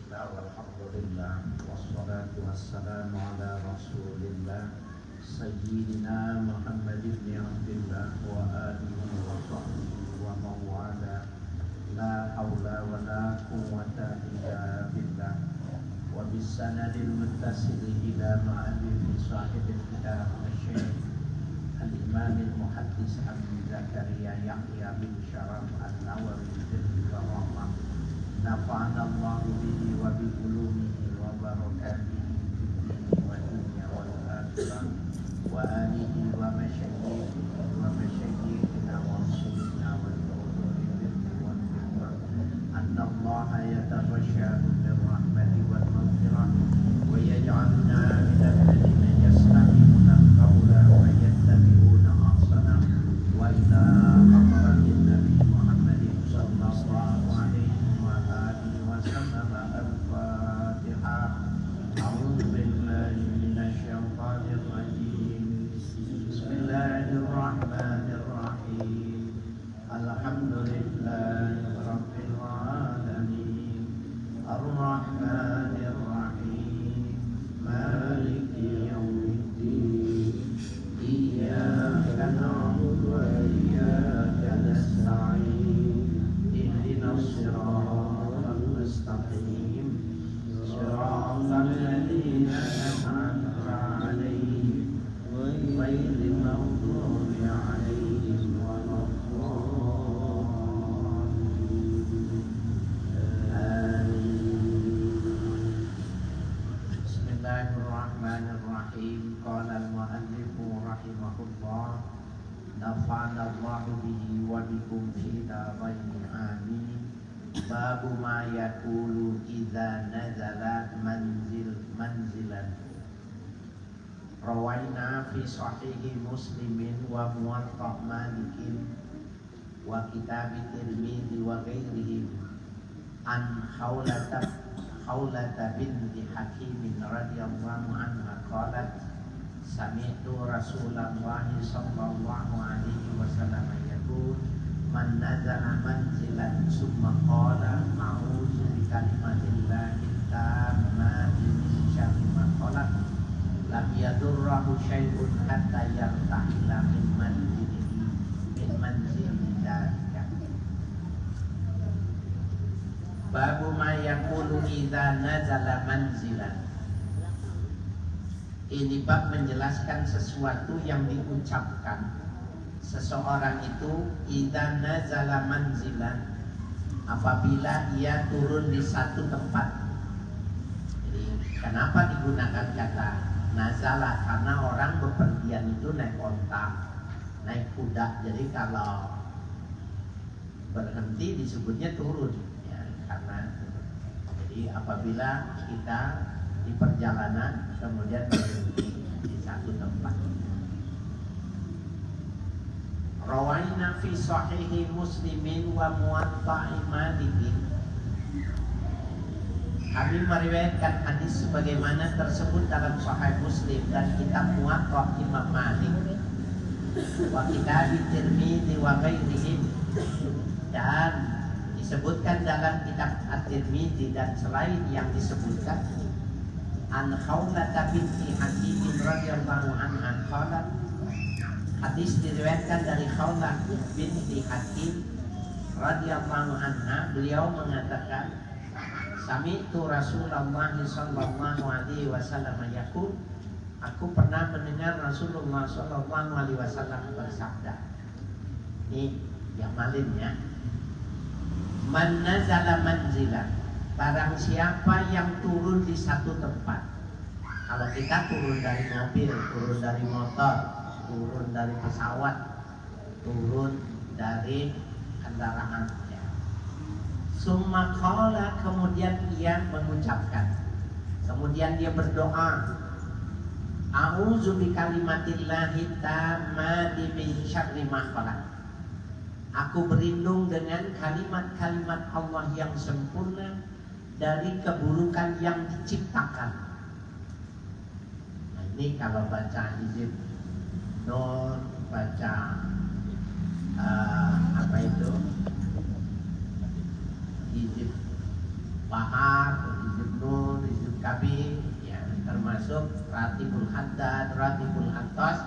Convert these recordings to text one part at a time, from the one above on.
Bismillah walhamdulillah wassalatu wassalamu ala rasulillah Sayyidina Muhammad ibn Abdillah wa alihi wa sahbihi wa mawala La hawla wa la quwwata illa billah Wa bisanadil muttasili ila ma'alifi sahibil kitab Al-Syeikh Al-Imam Al-Muhaddis Abu Zakaria Yahya bin Syaraf Al-Nawawi Al-Rahmah Nafa'ana Allah bihi wa bi ulumihi wa barakatihi fid wa dunya wal akhirah wa alihi wa masyayikhina wa rasulina wal mu'minin wal firman anna Allah yatarashadu bir rahmati wal maghfirah wa yaj'alna min alladhina yastami'una al-qawla wa yattabi'una ahsana wa ila hadratin nabi Muhammadin sallallahu alaihi وسلم الفاتحة أعوذ بالله من الشيطان الرجيم بسم الله الرحمن الرحيم الحمد لله رب العالمين الرحمن الرحيم مالك يوم الدين إياك نعبد وإياك نستعين اهدنا الصراط المستقيم صراط الذين أنعمت عليهم غير المغضوب عليهم ولا الضالين بسم الله الرحمن الرحيم قال المؤلف رحمه الله نفعنا الله به وبكم في دارين آمين Babu ma yakulu idza nazala manzilan Rawaina fi sahihi muslimin wa muwatta malikin wa kitab tirmidzi wa ghairihim an Khawlata binti Hakim radhiyallahu anha qalat sami'tu Rasulullah sallallahu alaihi wasallam yaqul man nazala manzilan summa qala a'udzu bi kalimatillahi tammati min syarri ma khalaq lam yadurruhu syai'un hatta yartahila min manzili dzalika. Babu ma yaqulu idza nazala manzilan. Ini bab menjelaskan sesuatu yang diucapkan seseorang itu idza nazala manzilan apabila ia turun di satu tempat. Jadi kenapa digunakan kata nazala? Karena orang bepergian itu naik onta, naik kuda. Jadi kalau berhenti disebutnya turun ya, karena jadi apabila kita di perjalanan kemudian berhenti di satu tempat. Rawaina fi sahihi muslimin wa muwatta'i malikin. Kami meriwayatkan hadis sebagaimana tersebut dalam Sahih Muslim dan kitab Muwatta Imam Malik wa kitab Tirmidzi wa ghairihim, dan disebutkan dalam kitab At-Tirmidzi dan selain yang disebutkan an Khawlata binti Hakim radhiyallahu anha qalat. Hadis diriwayatkan dari Khawlah binti Hakim radhiyallahu anha, beliau mengatakan sami'tu Rasulullah sallallahu alaihi wasallam yaqul, aku pernah mendengar Rasulullah sallallahu alaihi wasallam bersabda. Ini yang malinnya, man nazala manzilan, barang siapa yang turun di satu tempat. Kalau kita turun dari mobil, turun dari motor, turun dari pesawat, turun dari kendaraan ya. Summa qala, kemudian ia mengucapkan, kemudian dia berdoa, a'udzu bi kalimatillahi tammati min syarri ma khalaq. Aku berlindung dengan kalimat-kalimat Allah yang sempurna dari keburukan yang diciptakan. Nah, ini kalau baca hizib Nur, baca apa itu hizib Bahar, hizib Kabir, ya, termasuk Ratibul Haddad, Ratibul Hantos,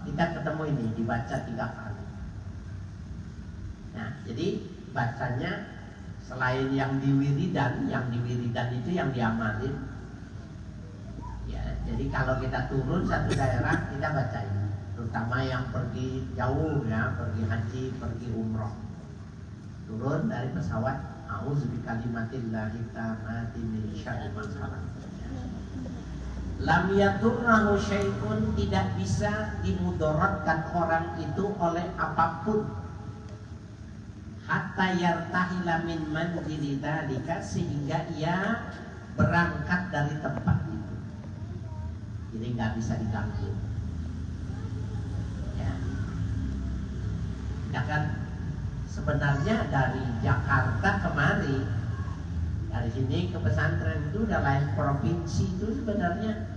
kita ketemu ini dibaca 3 kali. Nah, jadi bacanya selain yang diwiridan itu yang diamalin. Ya, jadi kalau kita turun satu daerah kita baca ini, terutama yang pergi jauh ya, pergi haji, pergi umroh. Turun dari pesawat, a'udzubikalimatillahit tammati min syarri ma khalaq. Lam yadurrahu syai'un, tidak bisa dimudaratkan orang itu oleh apapun. Hatta yartahila min manzili dzalika, sehingga ia berangkat dari tempat itu. Jadi nggak bisa diganggu. Ya. Ya kan, sebenarnya dari Jakarta kemari, dari sini ke pesantren itu udah lain provinsi, itu sebenarnya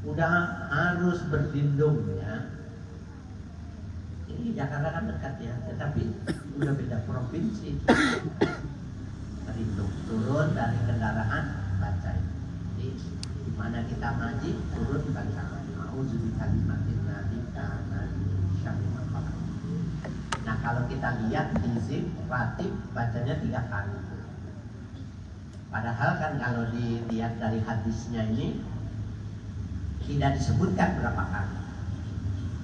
udah harus berlindung ya. Ini Jakarta kan dekat ya, tetapi udah beda provinsi. Berlindung, turun dari kendaraan, baca. Jadi di mana kita ngaji, turun baca. A'udzubikalimatillahit tammati min syarri ma khalaq. Nah, kalau kita lihat hizib, ratib, bacanya 3 kali. Padahal kan kalau dilihat dari hadisnya ini tidak disebutkan berapa kali.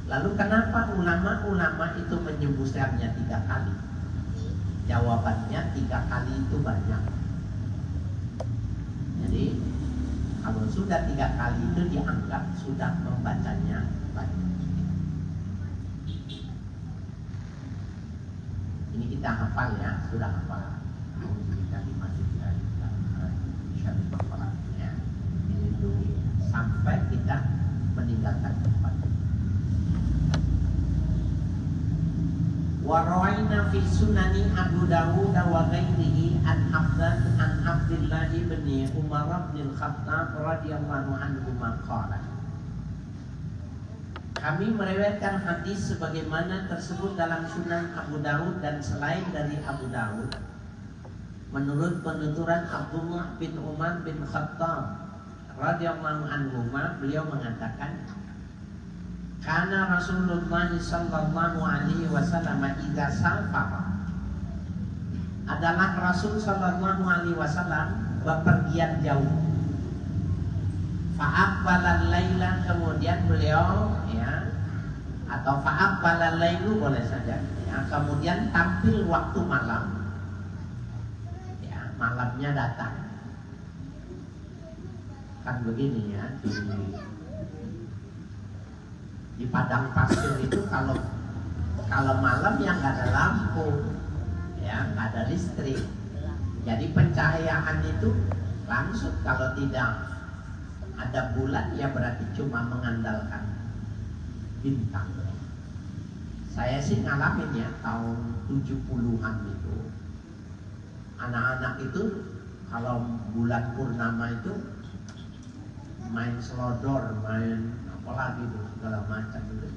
Lalu kenapa ulama-ulama itu menyebutkannya 3 kali? Jawabannya 3 kali itu banyak. Jadi kalau sudah 3 kali itu dianggap sudah membacanya banyak. Ini kita hafal ya, sudah hafal. Dilindungi sampai kita meninggalkan tempat. Wa rawaina fi sunani Abu Dawud wa ghairihi an Abdullah bin Umar bin Khattab radhiyallahu anhu qala. Kami meriwayatkan hadis sebagaimana tersebut dalam Sunan Abu Dawud dan selain dari Abu Dawud. Menurut penuturan Abdullah bin Umar bin Khattab radhiyallahu anhu, beliau mengatakan, karena Rasulullah sallallahu alaihi wasallam idza safara, adalah Rasul sallallahu alaihi wasallam bepergian jauh. Fa'aqbalal laila, kemudian beliau ya, atau fa'aqbalal lailu boleh saja ya, kemudian tampil waktu malam. Malamnya datang. Kan begini ya, di padang pasir itu kalau malam yang nggak ada lampu ya, nggak ada listrik, jadi pencahayaan itu langsung. Kalau tidak ada bulan ya berarti cuma mengandalkan bintang. Saya sih ngalamin ya, tahun 70-an itu anak-anak itu kalau bulan purnama itu main selodor, main apalagi itu segala macam itu.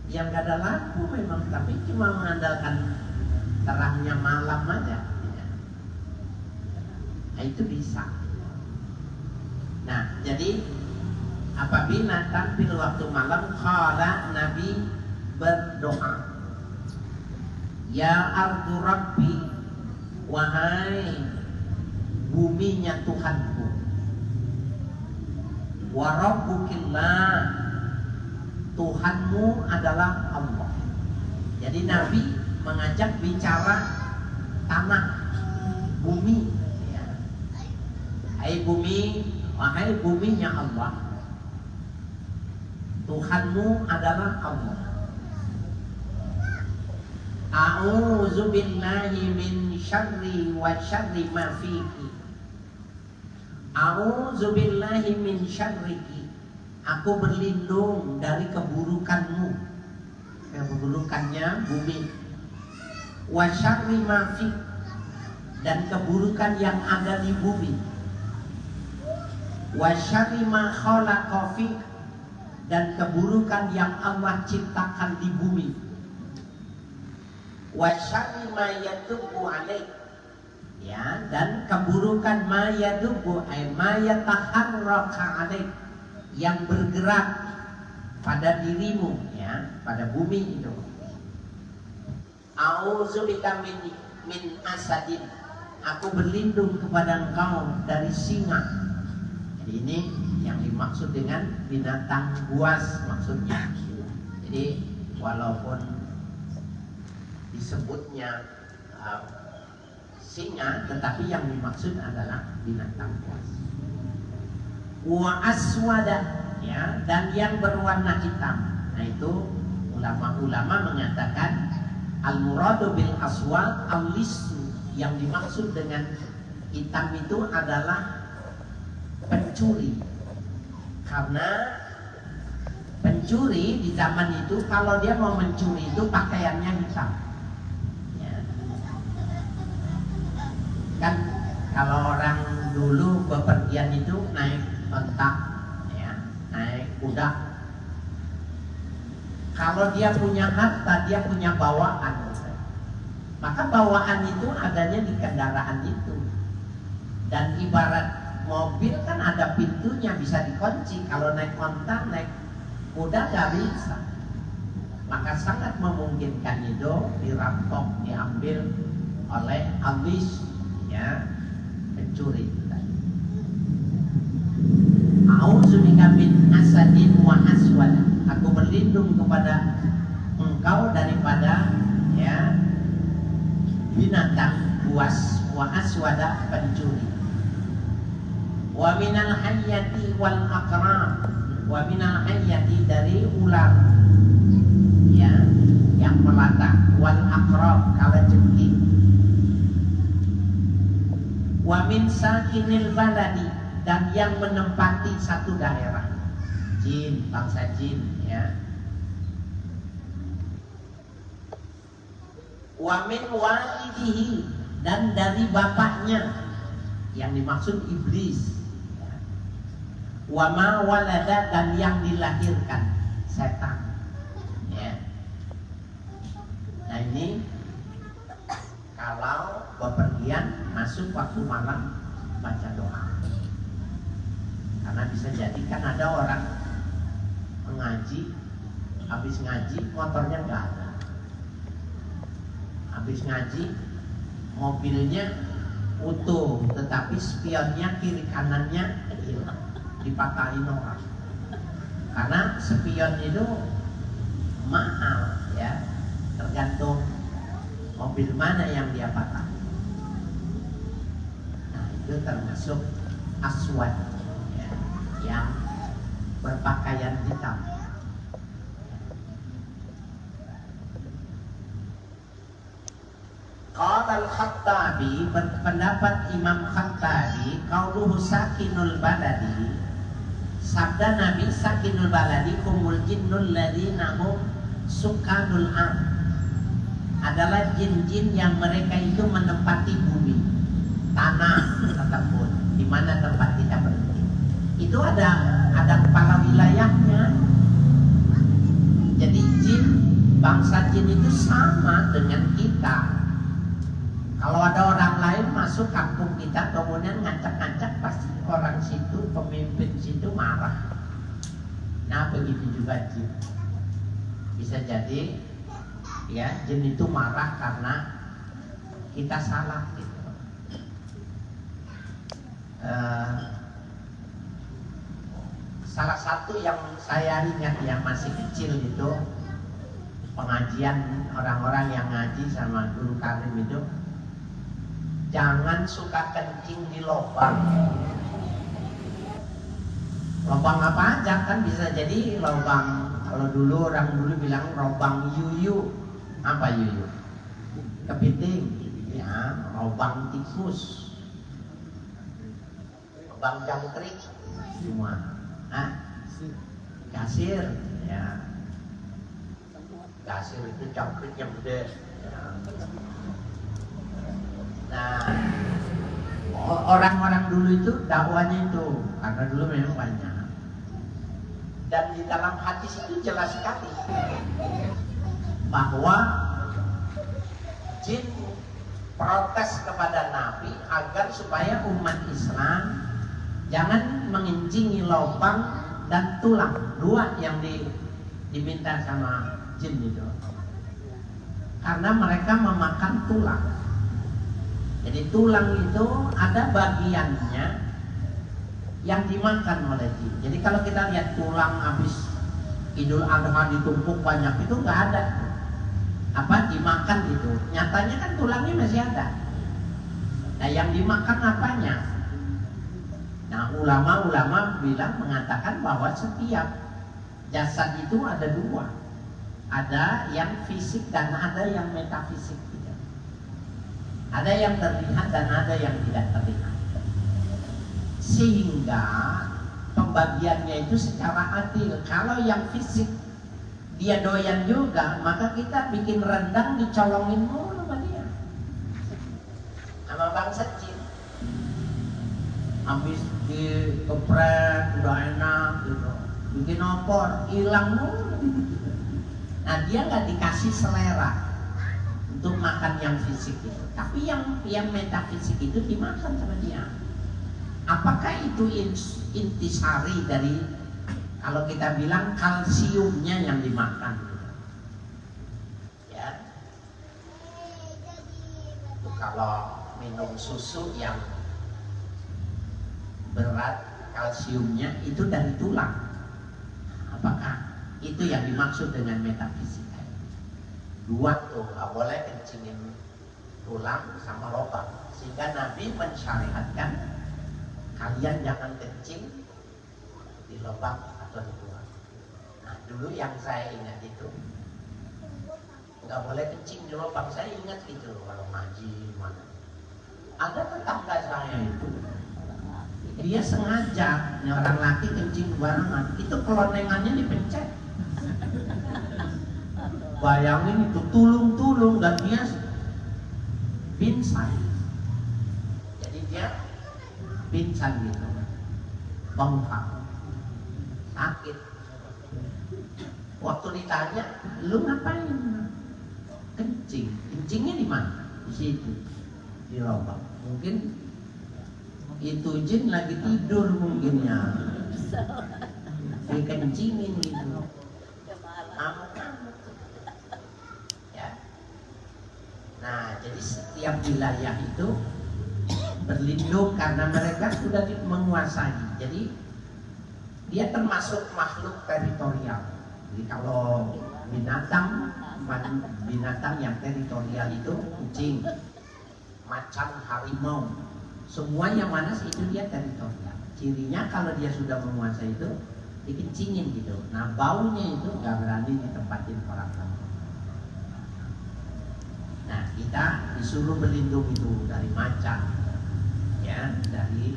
Yang gak ada lampu memang, tapi cuma mengandalkan terangnya malam aja. Nah, itu bisa. Nah, jadi apabila tampil waktu malam, qala, Nabi berdoa, ya ardu rabbi, wahai buminya Tuhanku, wa rabbukillah, Tuhanmu adalah Allah. Jadi Nabi mengajak bicara tanah, bumi ya. Hai bumi, wahai buminya Allah, Tuhanmu adalah Allah. A'udzu billahi min syarri wa syarri ma fihi. A'udzu billahi min syarriki. Aku berlindung dari keburukanmu, keburukannya bumi. Wa syarri ma fihi, dan keburukan yang ada di bumi. Wa syarri ma khalaqa fihi, dan keburukan yang Allah ciptakan di bumi. Wa syarri ma yatubu alaih, ya, dan keburukan mayadubu ay mayataharraka alaik, yang bergerak pada dirimu, ya, pada bumi itu. A'udzubika min asadin, aku berlindung kepada engkau dari singa. Jadi ini yang dimaksud dengan binatang buas maksudnya. Jadi walaupun disebutnya singa, tetapi yang dimaksud adalah binatang buas. Wa aswada, ya, dan yang berwarna hitam. Nah itu ulama-ulama mengatakan al-muradu bil aswad al-lisu, yang dimaksud dengan hitam itu adalah pencuri. Karena pencuri di zaman itu kalau dia mau mencuri itu pakaiannya hitam, ya. Kan kalau orang dulu bepergian itu naik onta, ya, naik kuda. Kalau dia punya harta, dia punya bawaan, maka bawaan itu adanya di kendaraan itu. Dan ibarat mobil kan ada pintunya, bisa dikunci. Kalau naik onta, naik kuda gak bisa. Maka sangat memungkinkan itu dirampok, diambil oleh abis, ya, pencuri itu tadi. A'udzubika min asadin wa aswada, aku berlindung kepada engkau daripada, ya, binatang buas, wa aswada, pencuri. Wa minal hayyati wal aqrab, wa minal hayyati, dari ular, ya, yang melata, wal aqrab, kalajengking. Wa min sakinil baladi, dan yang menempati satu daerah, jin, bangsa jin, ya. Wa min walidihi, dan dari bapaknya, yang dimaksud iblis, ya. Wa ma walada, dan yang dilahirkan, setan, ya. Nah ini kalau bepergian masuk waktu malam baca doa. Karena bisa jadi kan ada orang mengaji, habis ngaji motornya nggak ada, habis ngaji mobilnya utuh, tetapi spionnya kiri kanannya hilang, dipatahin orang. Karena spion itu mahal, ya, tergantung mobil mana yang dia patah. Nah itu termasuk aswad, ya, yang berpakaian hitam. Qala al-Khattabi, berpendapat Imam Khattabi, qauluhu sakinul baladi, sabda Nabi sakinul baladi kumul jinnul ladina hum sukanul am, adalah jin-jin yang mereka itu menempati bumi, tanah ataupun di mana tempat kita berhenti. Itu ada kepala wilayahnya. Jadi jin, bangsa jin itu sama dengan kita. Kalau ada orang lain masuk kampung kita kemudian ngacak-ngacak, pasti orang situ, pemimpin situ marah. Nah begitu juga jin. Bisa jadi, ya, jin itu marah karena kita salah gitu. Salah satu yang saya ingat yang masih kecil itu pengajian orang-orang yang ngaji sama guru Karim itu, jangan suka kencing di lubang. Lubang apa aja, kan bisa jadi lubang, kalau dulu orang dulu bilang lubang yuyu. Apa yuyu? Kepiting, ya, lubang tikus, lubang jangkrik, semua. Gasir, ya, gasir itu jangkrik yang gede, ya. Nah, orang-orang dulu itu dakwanya itu, karena dulu memang banyak. Dan di dalam hadis itu jelas sekali bahwa jin protes kepada Nabi agar supaya umat Islam jangan mengencingi lubang dan tulang, dua yang diminta sama jin itu. Karena mereka memakan tulang. Jadi tulang itu ada bagiannya yang dimakan oleh jin. Jadi kalau kita lihat tulang habis Idul Adha ditumpuk banyak, itu nggak ada apa dimakan gitu. Nyatanya kan tulangnya masih ada. Nah yang dimakan apanya? Nah ulama-ulama mengatakan bahwa setiap jasad itu ada dua, ada yang fisik dan ada yang metafisik gitu. Ada yang terlihat dan ada yang tidak terlihat. Sehingga pembagiannya itu secara adil. Kalau yang fisik dia doyan juga, maka kita bikin rendang dicolongin mulu sama dia, sama bangsa jin. Habis dikeprek udah enak gitu, bikin opor hilang mulu. Nah dia nggak dikasih selera untuk makan yang fisik itu, tapi yang metafisik itu dimakan sama dia. Apakah itu intisari dari, kalau kita bilang kalsiumnya yang dimakan? Ya, itu kalau minum susu yang berat kalsiumnya itu dari tulang. Apakah itu yang dimaksud dengan metafisik? Dua tuh nggak boleh kencingin tulang sama lubang, sehingga Nabi mensyariatkan kalian jangan kencing di lubang atau di tulang. Nah dulu yang saya ingat itu nggak boleh kencing di lubang. Saya ingat gitu kalau ngaji mana. Ada tetangga saya itu, dia sengaja orang laki kencing barengan, itu kelonengannya dipencet. Bayangin itu tulung-tulung dan dia pingsan. Jadi dia pingsan gitu, bengkak, sakit. Waktu ditanya, lu ngapain? Kencing. Kencingnya di mana? Di situ, di lubang. Mungkin itu jin lagi tidur mungkin ya, dikencingin gitu. Ya. Nah, jadi setiap wilayah itu berlindung karena mereka sudah menguasai. Jadi dia termasuk makhluk teritorial. Jadi kalau binatang yang teritorial itu kucing, macan, harimau, semua yang manas itu dia teritorial. Cirinya kalau dia sudah menguasai itu dikencingin gitu. Nah baunya itu nggak berani ditempatin orang lain. Nah kita disuruh berlindung itu dari macan, ya, dari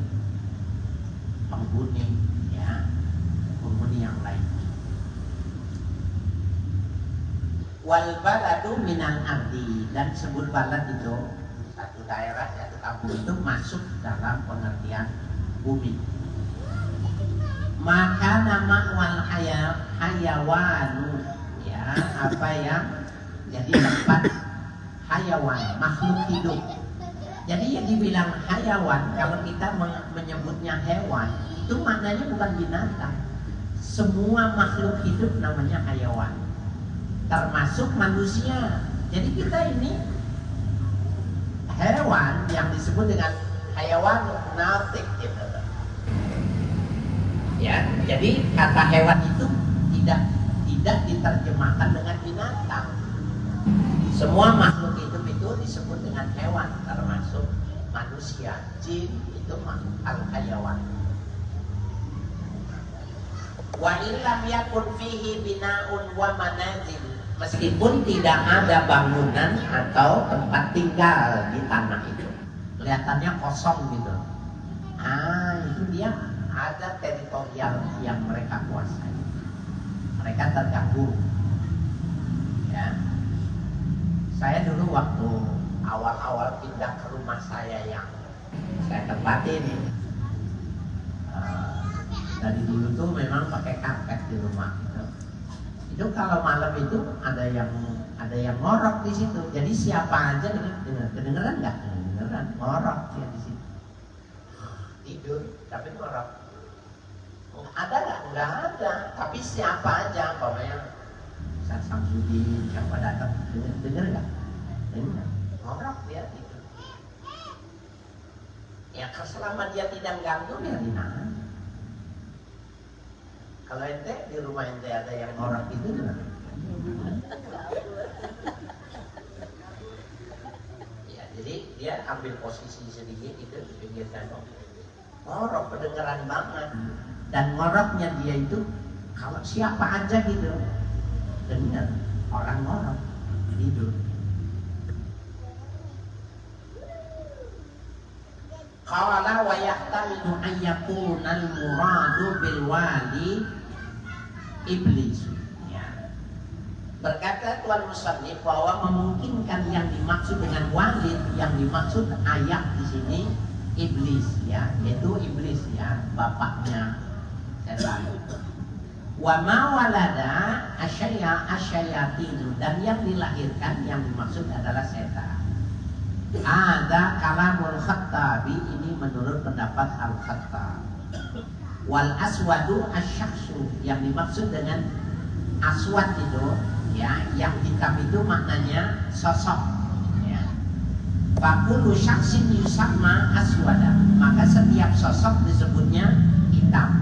penghuni, ya, penghuni yang lain. Wal baladu minal ardi, dan sebut balad itu satu daerah, satu kampung itu masuk dalam pengertian bumi. Maka nama wal hayawanu, ya, apa yang jadi tempat hayawan, makhluk hidup. Jadi yang dibilang hayawan, kalau kita menyebutnya hewan, itu maknanya bukan binatang. Semua makhluk hidup namanya hayawan, termasuk manusia. Jadi kita ini hewan yang disebut dengan hayawan natik gitu. Ya, jadi kata hewan itu tidak diterjemahkan dengan binatang. Semua makhluk hidup itu disebut dengan hewan, termasuk manusia. Jin itu makhluk al-hayawan. Wa illam yakun fihi bina'un wa manazil, meskipun tidak ada bangunan atau tempat tinggal di tanah itu, kelihatannya kosong gitu. Itu dia ada teritorial yang mereka kuasai. Mereka terganggu. Ya. Saya dulu waktu awal-awal pindah ke rumah saya yang saya tempati ini, dari dulu tuh memang pakai karpet di rumah gitu. Itu kalau malam itu ada yang ngorok di situ. Jadi siapa aja kedengeran nggak? Kedengeran, ngorok dia di situ. Tidur tapi ngorok. Ada nggak? Nggak ada. Tapi siapa aja, pokoknya Ustaz Samsudin siapa datang denger nggak? Dengar. Ngorok dia itu. Ya selama dia tidak ganggu ya dinahan. Kalau ente di rumah ente ada yang ngorok itu gimana? Ya jadi dia ambil posisi sedikit itu di pinggir danau. Ngorok kedengeran banget. Dan ngoroknya dia itu kalau siapa aja gitu dengar orang ngorok tidur. Qala wa yahtamilu an yakuna al-muradu bil wali iblis. Ya. Berkata Tuan Musannif bahwa memungkinkan yang dimaksud dengan walid, yang dimaksud ayat di sini iblis ya, yaitu iblis ya, bapaknya setan. Wa ma walada asyayatin, dan yang dilahirkan yang dimaksud adalah setan. Ada kalamul Khattabi, ini menurut pendapat Al-Khattab. Wal aswadu asyakhsu, yang dimaksud dengan aswad itu ya, yang hitam itu maknanya sosok ya. Fakulu syakhsin yusamma aswada, maka setiap sosok disebutnya hitam.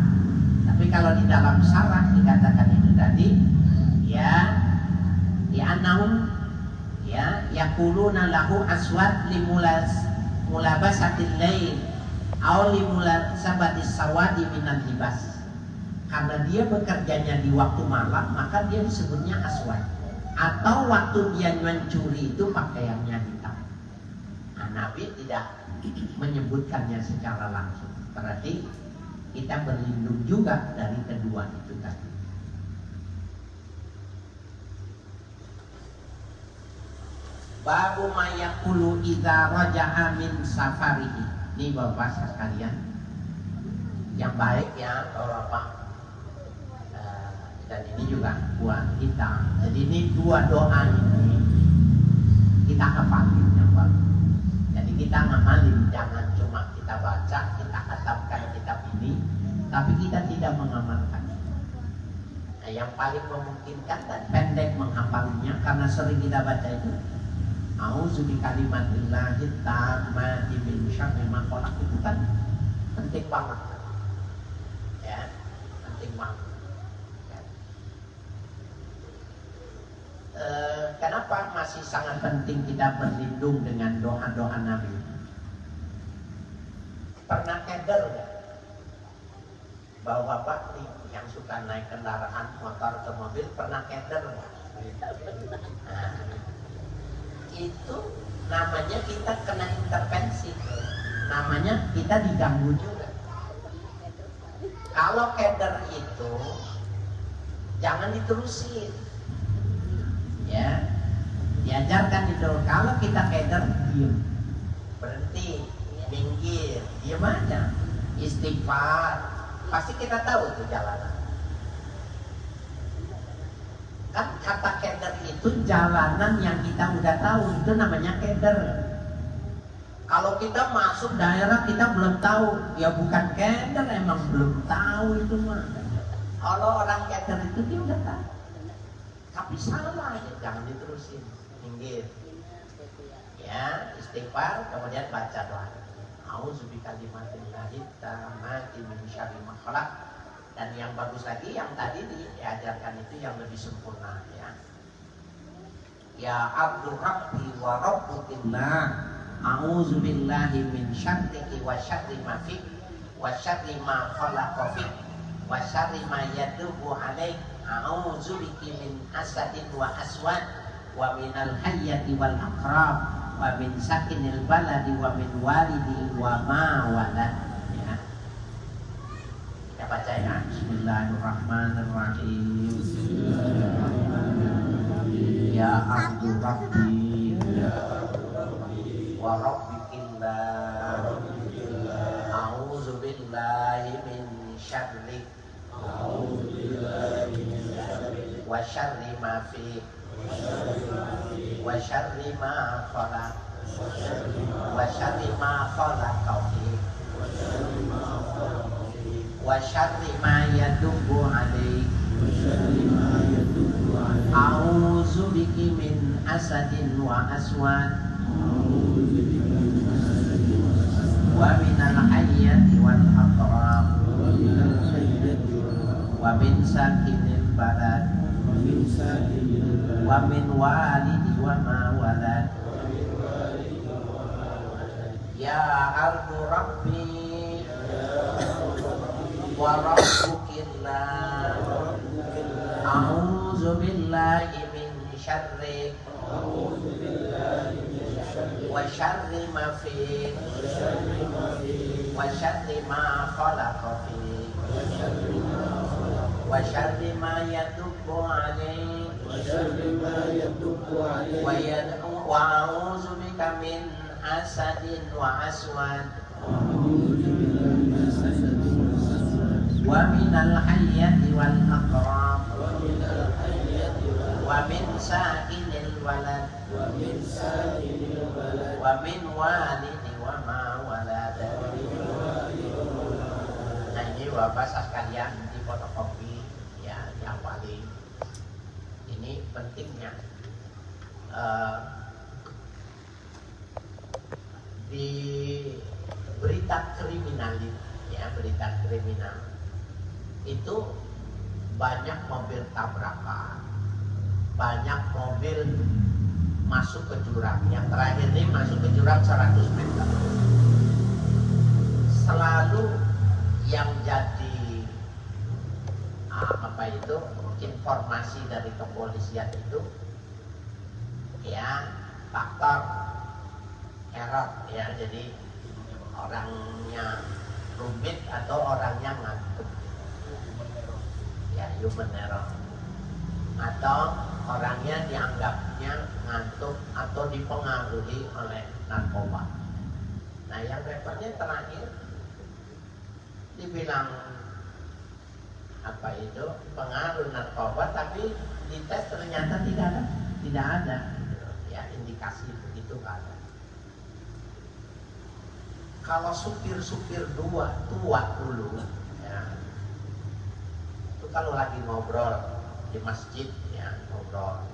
Tapi kalau di dalam syarah dikatakan itu tadi ya, annahum ya yaquluna lahu aswad limulabasatil lail aw limulabasatis sawadi minal libas. Karena dia bekerjanya di waktu malam, maka dia disebutnya aswad. Atau waktu dia mencuri itu pakaiannya hitam. Nah, Nabi tidak menyebutkannya secara langsung. Berarti kita berlindung juga dari kedua itu tadi. Babu mayakulu idza raja'a min safarihi. Ini Bapak sekalian yang baik ya, Bapak. Dan ini juga buat kita. Jadi ini dua doa ini kita hafalin yang baru. Jadi kita ngamalin, jangan cuma kita baca, kita khatamkan kitab ini, tapi kita tidak mengamalkan. Nah, yang paling memungkinkan dan pendek menghafalnya, karena sering kita baca itu A'udzu bikalimatillahi tammati min syarri ma khalaq, itu kan penting banget. Ya, penting banget. Ya. Kenapa masih sangat penting kita berlindung dengan doa-doa Nabi? Pernah keder nggak? Bapak nih yang suka naik kendaraan motor atau mobil, pernah keder nggak? Nah, itu namanya kita kena intervensi, namanya kita diganggu juga. Kalau keder itu jangan diterusin ya, diajarkan itu. Kalau kita keder, diam, berhenti, minggir, diam aja, istighfar. Pasti kita tahu itu jalanan. Kan kata keder itu jalanan yang kita udah tahu, itu namanya keder. Kalau kita masuk daerah kita belum tahu, ya bukan keder, emang belum tahu itu mah. Kalau orang keder itu dia udah tahu, tapi salah ya, jangan diterusin, minggir. Ya, istighfar, kemudian baca doa. A'udzu bikalimatillahi tammati min syarri ma khalaq. Dan yang bagus lagi yang tadi diajarkan itu yang lebih sempurna ya. Ya abdu rabbi wa rabbutillah, a'udzu billahi min syarrihi wa syarri ma fik wa syarri ma khalaqa fik wa syarri ma yadubu alaik, a'udzu biki min asadin wa aswad wa minal hayyati wal aqrab wa min sakinil baladi wa min walidi wa ma walad. Baca ya. Bismillahirrahmanirrahim. Ya abdu rabbi wa rabbikillah, a'udzu billahi min syarrik wa syarri ma fi wa syarri ma khalaq wa syarri ma khalaqa fi wa syarri ma yadubu alaik a'udzu biki min asadin wa aswad wa minal hayyati wal aqrab wa min sakinil balad wa min walidi wa ma walad ya ardu rabbi wa rabbukillah a'udzu billahi min syarri wa syarri ma fi wa syarri ma khalaqa fi wa syarri ma yadubbu alayhi wa a'udzu bika min asadin wa aswad wa minal hayyati wal aqrab wa min sa'inil walad wa min walidi wa ma walad. Nah ini Bapak sekalian di fotokopi ya, yang paling ini pentingnya di berita kriminal ya, berita kriminal itu banyak mobil tabrakan, banyak mobil masuk ke jurang. Yang terakhir ini masuk ke jurang 100 meter. Selalu yang jadi informasi dari kepolisian itu ya faktor error ya, jadi orangnya rumit atau orangnya ngantuk ya, human error, atau orangnya dianggapnya ngantuk atau dipengaruhi oleh narkoba. Nah yang repotnya terakhir dibilang apa itu pengaruh narkoba, tapi dites ternyata tidak ada ya indikasi begitu kan. Kalau supir-supir tua dulu ya, itu kalau lagi ngobrol di masjid ya, ngobrol,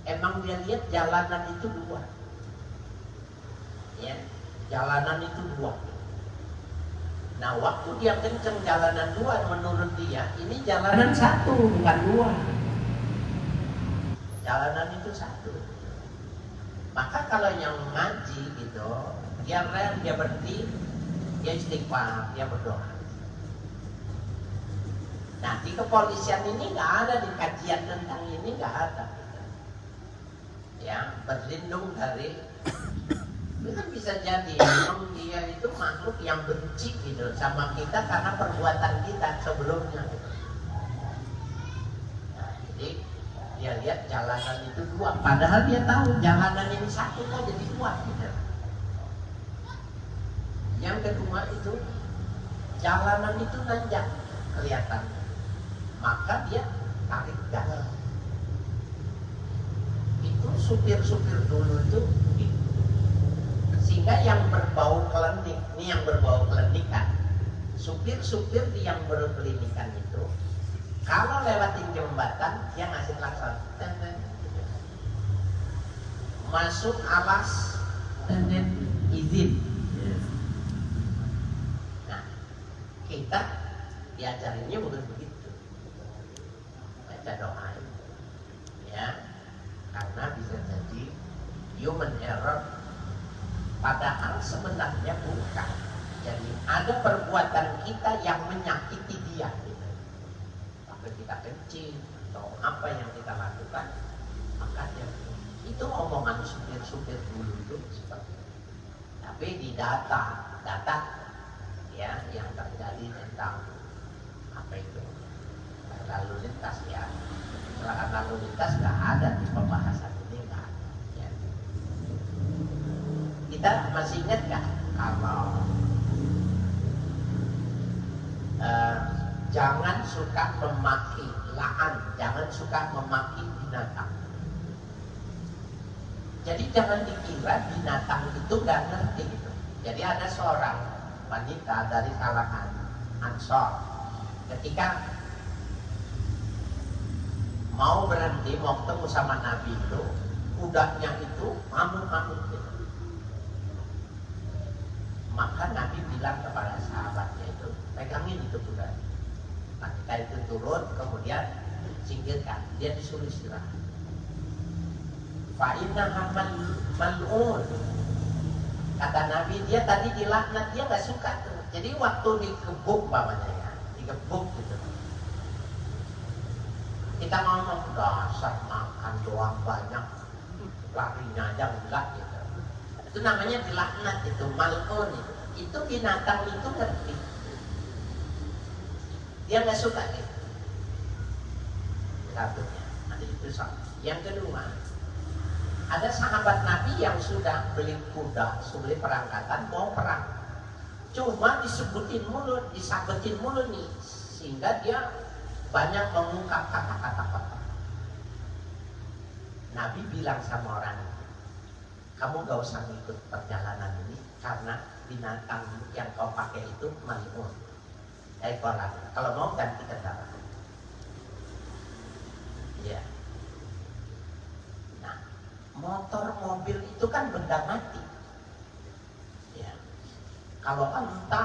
emang dia lihat jalanan itu dua ya, jalanan itu dua. Nah waktu dia kenceng jalanan dua, menurut dia ini jalanan satu bukan dua, jalanan itu satu. Maka kalau yang ngaji gitu, dia rem, dia berhenti, dia istighfar, dia berdoa. Nah di kepolisian ini nggak ada, di kajian tentang ini nggak ada ya, berlindung dari itu kan bisa jadi memang dia itu makhluk yang benci gitu sama kita karena perbuatan kita sebelumnya gitu. Nah, jadi dia lihat jalanan itu dua, padahal dia tahu jalanan ini satu kok jadi dua gitu. Yang kedua itu jalanan itu nanjak kelihatan, maka dia tarik gas. Itu supir-supir dulu itu sehingga yang berbau klinik, ini yang berbau klinikan, supir-supir yang berkelinikan itu kalau lewatin jembatan dia ngasih klakson, masuk alas izin. Nah kita diajarinnya bukan begitu, baca doa ya, karena bisa jadi human error, padahal sebenarnya bukan. Jadi ada perbuatan kita yang menyakiti dia gitu. Sampai kita kencing atau apa yang kita lakukan, maka dia, itu omongan supir-supir dulu itu seperti itu. Tapi di data ya yang terjadi tentang apa itu lalu lintas ya, kecelakaan lalu lintas nggak ada di pembahasan ini, nggak ada ya. Kita masih ingat nggak kalau jangan suka memaki la'an, jangan suka memaki binatang. Jadi jangan dikira binatang itu gak ngerti gitu. Jadi ada seorang wanita dari kalangan Ansor, ketika mau berhenti, mau ketemu sama Nabi itu, kudanya itu ngamuk-ngamuk gitu. Maka Nabi bilang kepada sahabatnya itu, pegangin itu kuda. Ketika itu turun, kemudian singkirkan, dia disuruh istirahat. Fa'innaha mal'un. Kata Nabi, dia tadi dilaknat, dia gak suka tuh. Jadi waktu digebuk bapaknya ya, digebuk gitu. Kita ngomong, dasar makan doang banyak, larinya aja enggak gitu. Itu namanya dilaknat, itu mal'un itu. Itu binatang itu ngerti. Dia gak suka gitu. Satunya, ada itu satu. Yang kedua, ada sahabat Nabi yang sudah beli kuda, beli perangkatan, mau perang. Cuma disebutin mulu, disabetin mulu nih, sehingga dia banyak mengungkap kata-kata kotor. Nabi bilang sama orang itu, kamu gak usah ikut perjalanan ini, karena binatang yang kau pakai itu mal'un. Ekoran. Kalau mau ganti kendaraan. Iya. Nah, motor, mobil itu kan benda mati. Ya. Kalau onta,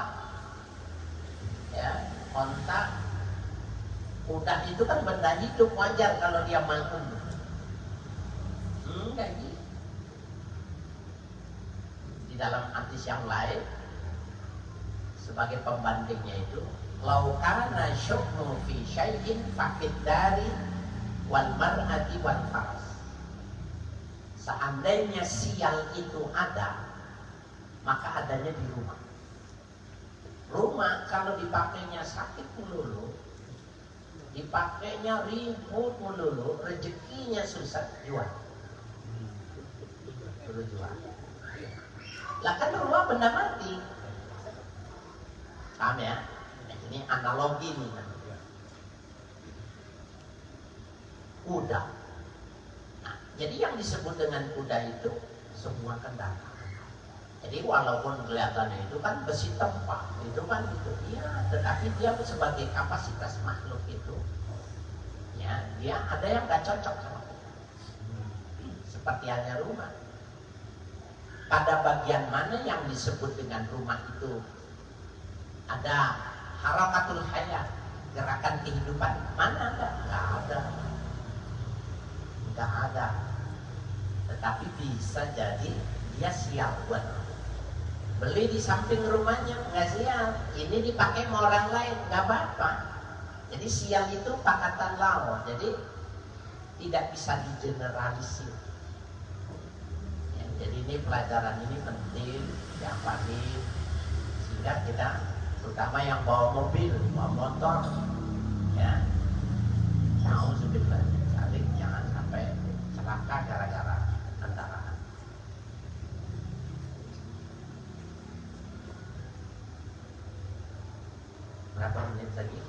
ya, onta, udah itu kan benda hidup, wajar kalau dia mal'un. Enggak gitu. Di dalam hadis yang lain, sebagai pembandingnya itu, laukana syukmu fi syai'in faqid dari wal mar'ati wal faras. Seandainya sial itu ada, maka adanya di rumah. Rumah kalau dipakainya sakit melulu, dipakainya ribut melulu, rezekinya susah, jual. Dulu jual. Lah kan rumah benda mati. Paham ya? Ini analogi nih. Kuda. Nah, jadi yang disebut dengan kuda itu semua kendaraan. Jadi walaupun kelihatannya itu kan besi tempat, itu kan gitu. Iya, tetapi dia sebagai kapasitas makhluk itu, ya, dia ada yang gak cocok sama kita. Seperti halnya rumah. Pada bagian mana yang disebut dengan rumah itu ada harakatul hayat, gerakan kehidupan? Mana ada? Nggak ada. Nggak ada. Tetapi bisa jadi dia sial buat beli di samping rumahnya, nggak sial. Ini dipakai sama orang lain, nggak apa-apa. Jadi sial itu pakatan lawan. Jadi tidak bisa digeneralisir. Ya, jadi ini pelajaran ini penting dipahami sehingga kita, terutama yang bawa mobil, bawa motor, ya, nauzubillah, cari jangan sampai celaka gara-gara kendaraan. Berapa menit lagi?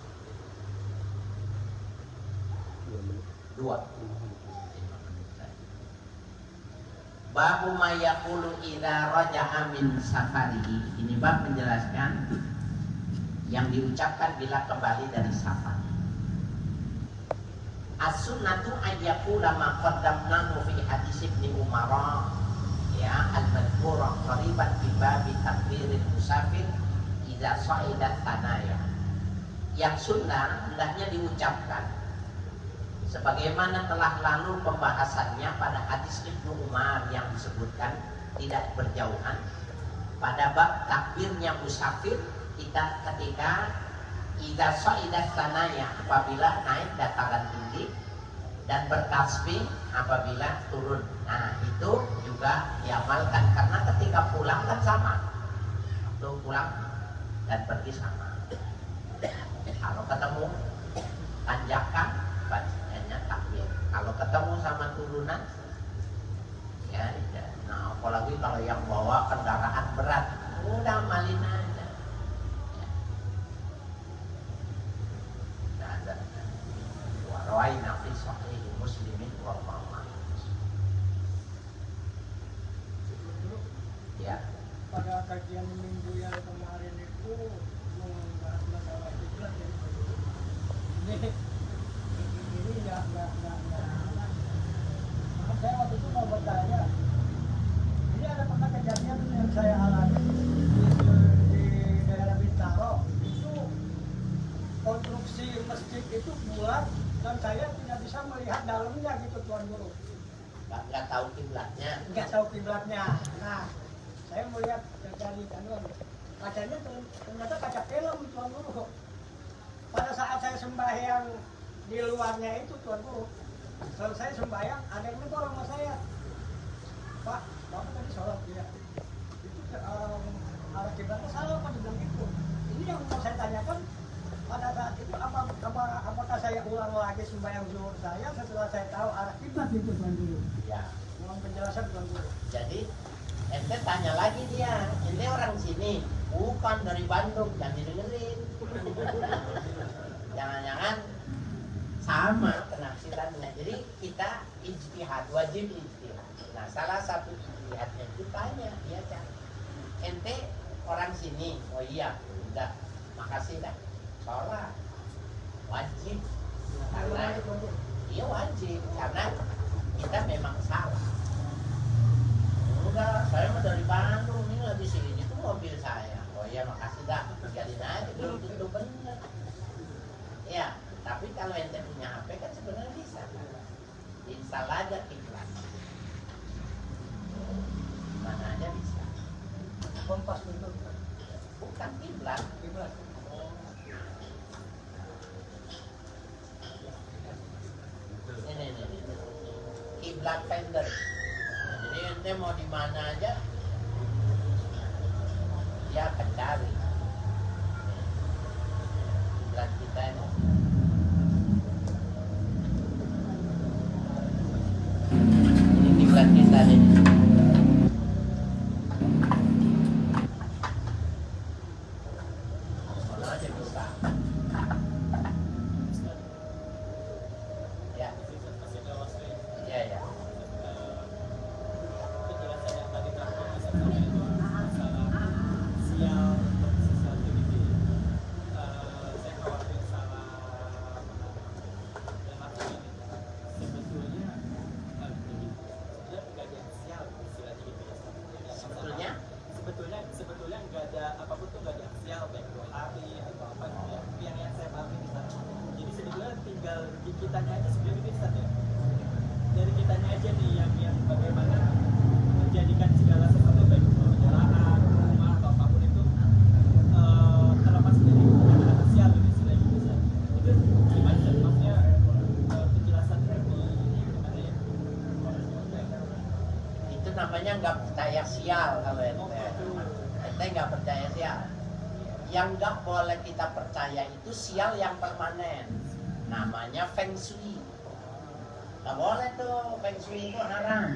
2 menit. 5 menit lagi. Babu mayaqulu idza raja'a min safarihi. Ini bab menjelaskan yang diucapkan bila kembali dari safar. As-sunnatu ayyaqula ma qaddamnahu fi hadis Ibnu Umar, ya, al-madhkur qariban bi babi takbiril musafir idza sa'idat tanaya. Yang sunnah hendaknya diucapkan sebagaimana telah lalu pembahasannya pada hadis Ibnu Umar yang disebutkan tidak berjauhan pada bab takbirnya musafir kita ketika idza sa'idat tanaya, apabila naik dataran tinggi, dan bertasbih apabila turun. Nah, itu juga diamalkan karena ketika pulang kan sama. Waktu pulang dan pergi sama. Kalau ketemu tanjakan bacanya takbir. Kalau ketemu sama turunan, ya, nah apalagi kalau yang bawa kendaraan berat, udah malin aja. itu bulat dan saya tidak bisa melihat dalamnya gitu Tuan Guru. Nggak tahu kiblatnya. Nggak tahu kiblatnya. Nah, saya melihat dari kanan, kacanya ternyata kaca film Tuan Guru. Pada saat saya sembahyang di luarnya itu Tuan Guru, selesai sembahyang ada yang negor sama saya, Pak, Bapak tadi sholat ya, itu arah kiblatnya salah Pak, dibilang gitu. Ini yang mau saya tanyakan, pada saat itu apakah saya ulang lagi sembahyang zuhur saya setelah saya tahu arah kiblat itu Tuan Guru? Ya. Mohon penjelasan Tuan Guru. Jadi ente tanya lagi dia, ente orang sini, bukan dari Bandung, jangan didengerin. Jangan-jangan sama penafsirannya. Jadi kita ijtihad, wajib ijtihad. Nah, salah satu ijtihadnya itu tanya, dia cari. Ente orang sini, oh iya, udah, makasih dah. Sholat wajib, karena iya wajib, karena kita memang salah. Enggak, saya mah dari Bandung, ini lagi sini tuh mobil saya. Oh iya, makasih dah, tinggalin aja, belum tentu bener. Ya, tapi kalau ente punya HP kan sebenarnya bisa. Install aja kiblat. Mana aja bisa. Kompas itu Bukan kiblat. kiblat. Ini. Kiblat finder. Jadi ente mau di mana aja, dia akan cari. Kiblat kita ini. Ini kiblat kita nih. Mana aja bisa. Ya. Iya ya. Penjelasan yang tadi disampaikan itu masalah sial sesuatu gitu. Saya khawatir salah dalam arti ini. Sebetulnya nggak ada yang sial istilahnya gitu ya. Sebetulnya nggak ada apapun tuh nggak ada yang sial baik itu hari atau apa gitu ya. Yang saya pahami di sana. Jadi sebetulnya tinggal di kitanya aja sebenarnya gitu Ustaz, ya. Dari kitanya aja nih yang bagaimana menjadikan segala sesuatu baik kendaraan, rumah atau apapun itu terlepas dari kata sosial gitu istilahnya gitu Ustaz. Itu gimana Ustaz? Maksudnya penjelasan ini gimana ya? Itu namanya nggak percaya sial kalau ente. Ente nggak percaya sial. Yang nggak boleh kita percaya itu sial yang permanen. Namanya feng shui. Nggak boleh tuh, feng shui itu haram.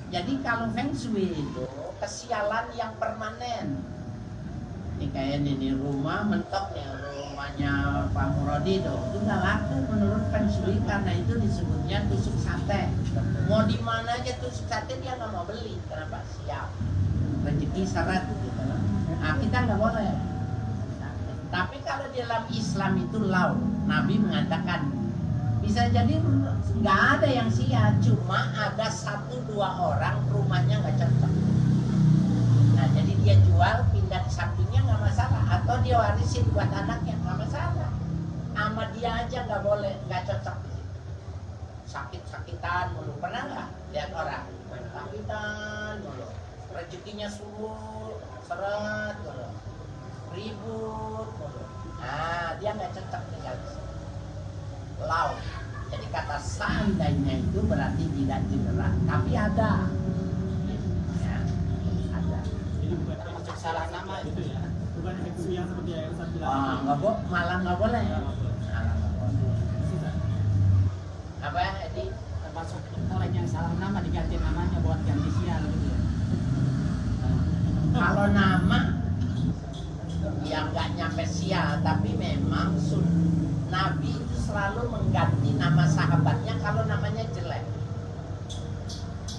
Jadi kalau feng shui itu kesialan yang permanen. Ini kayak ini rumah mentok nih, rumahnya Pak Murodi tuh, itu nggak laku menurut feng shui karena itu disebutnya tusuk sate. Mau di mana aja tusuk sate dia nggak mau beli, kenapa? Sial. Rezeki syarat gitu. Nah, kita nggak boleh. Tapi kalau di dalam Islam itu law, Nabi mengatakan bisa jadi nggak ada yang sia, cuma ada 1-2 orang rumahnya nggak cocok. Nah, jadi dia jual, pindah di sampingnya nggak masalah, atau dia warisin buat anaknya nggak masalah. Sama dia aja nggak boleh, nggak cocok di situ. Sakit-sakitan mulu, pernah nggak lihat orang sakitan mulu, rezekinya suruh seret mulu, ribut mulu. Nah, dia nggak cocok tinggal di situ. Laut. Jadi kata seandainya itu berarti tidak cedera, tapi ada. Ya, ada. Jadi bukan masuk salah nama gitu ya. Bukan feng yang seperti yang Ustaz bilang. Oh, nggak malah nggak boleh. Malah nggak boleh. Apa ya, Edi? Termasuk orang yang salah nama diganti namanya buat ganti sial gitu ya. Kalau nama yang nggak nyampe sial, tapi memang Nabi itu selalu mengganti nama sahabatnya kalau namanya jelek.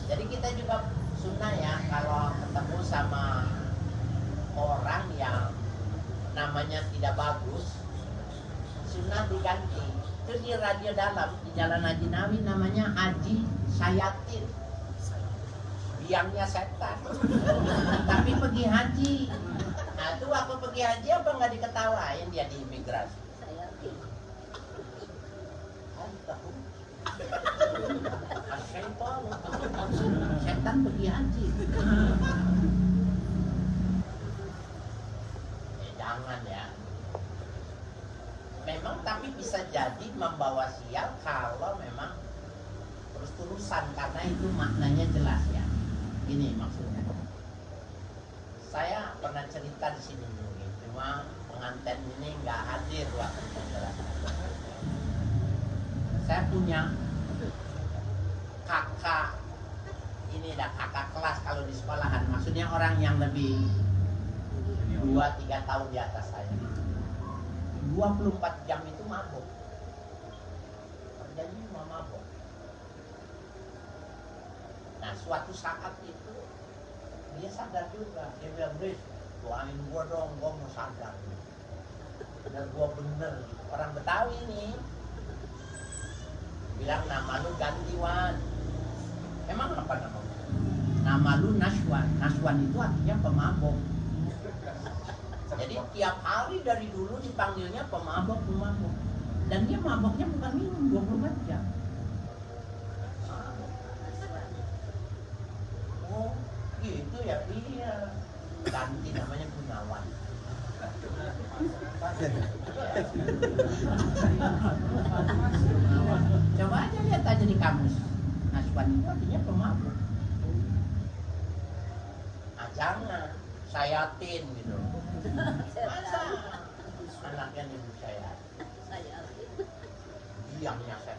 Jadi kita juga sunnah ya, kalau ketemu sama orang yang namanya tidak bagus, sunnah diganti. Itu di radio dalam di Jalan Haji Nawi namanya Haji Sayatin, biangnya setan. Tapi pergi haji. Nah itu waktu pergi haji apa nggak diketawain dia di imigrasi? tahu. Asyaitan, setan pergi haji. Jangan ya. Memang tapi bisa jadi membawa sial kalau memang terus-terusan, karena itu maknanya jelas ya. Ini maksudnya. Saya pernah cerita di sini mungkin, cuma pengantin ini nggak hadir waktu penjelasan. Saya punya kakak, ini dah kakak kelas kalau di sekolahan, maksudnya orang yang lebih 2-3 tahun di atas saya. 24 jam itu mabuk. Kerjanya cuma mabuk. Nah suatu saat itu dia sadar juga. Dia bilang, Riz, doain gua dong, gua mau sadar. Dan gua bener. Orang Betawi nih bilang, nama lu ganti, Wan. Emang apa namanya? Nama lu Naswan. Naswan itu artinya pemabok. Jadi tiap hari dari dulu dipanggilnya pemabok. Dan dia maboknya bukan minum 24 jam. Oh gitu ya, iya. Ganti namanya Gunawan. Coba aja lihat aja di kamus. Naswan itu artinya pemabok. Ah jangan, sayatin gitu. Masa anaknya ibu saya diamnya saya